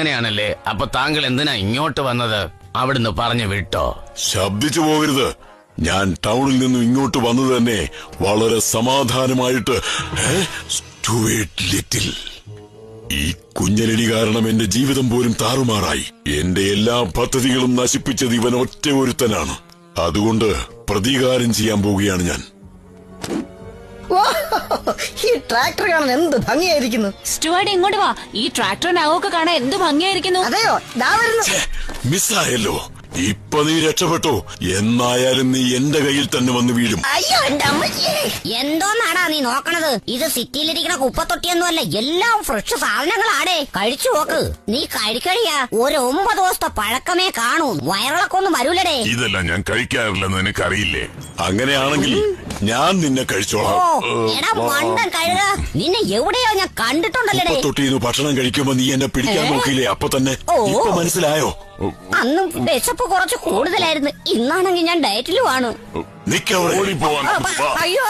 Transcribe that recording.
അങ്ങനെയാണല്ലേ? അപ്പൊ താങ്കൾ എന്തിനാ ഇങ്ങോട്ട് വന്നത്? അവിടുന്ന് പറഞ്ഞു വിട്ടോ? ശബ്ദിച്ചു പോകരുത്. ഞാൻ ടൗണിൽ നിന്നും ഇങ്ങോട്ട് വന്നത് തന്നെ വളരെ സമാധാനമായിട്ട്. സ്റ്റുവേർട്ട് ലിറ്റിൽ, ഈ കുഞ്ഞലടി കാരണം എന്റെ ജീവിതം പോലും താറുമാറായി. എന്റെ എല്ലാ പദ്ധതികളും നശിപ്പിച്ചത് ഇവൻ ഒറ്റ ഒരുത്തനാണ്. അതുകൊണ്ട് പ്രതികാരം ചെയ്യാൻ പോവുകയാണ് ഞാൻ. ഈ ട്രാക്ടർ കാണാൻ എന്ത് ഭംഗിയായിരിക്കുന്നു. സ്റ്റുവാർഡ് ഇങ്ങോട്ട് വാ. ഈ ട്രാക്ടറിനകമൊക്കെ കാണാൻ എന്ത് ഭംഗിയായിരിക്കുന്നു. അതെയോ? മിസ്സായല്ലോ. ഇപ്പൊ നീ രക്ഷപ്പെട്ടു. എന്നായാലും നീ എന്റെ കയ്യിൽ തന്നെ വന്ന് വീഴും. അയ്യോ എന്റെ അമ്മച്ചേ. എന്തോന്നാടാ നീ നോക്കണത്? ഇത് സിറ്റിയിലിരിക്കണ കുപ്പത്തൊട്ടിയൊന്നുമല്ല, എല്ലാം ഫ്രഷ് സാധനങ്ങളാടേ. കഴിച്ചു നോക്ക്. നീ കഴിക്കഴിയാ ഒരു 9 ദിവസത്തെ പഴക്കമേ കാണൂ. വയറിളക്കൊന്നും വരൂലടേ. ഇതെല്ലാം ഞാൻ കഴിക്കാറില്ലെന്ന് നിനക്കറിയില്ലേ? അങ്ങനെയാണെങ്കിൽ ഞാൻ നിന്നെ കഴിച്ചോളാം. എടാ മണ്ടൻ കഴുക, നിന്നെ എവിടെയോ ഞാൻ കണ്ടിട്ടുണ്ടല്ലേ. തൊട്ടിന്ന് ഭക്ഷണം കഴിക്കുമ്പോ നീ എന്നെ പിടിക്കാൻ നോക്കിയില്ലേ? അപ്പൊ തന്നെ ഇപ്പൊ മനസ്സിലായോ? അന്നും വിശപ്പ് കുറച്ച് കൂടുതലായിരുന്നു. ഇന്നാണെങ്കിൽ ഞാൻ ഡയറ്റിലുമാണ്. നിക്കവിടെ. അയ്യോ.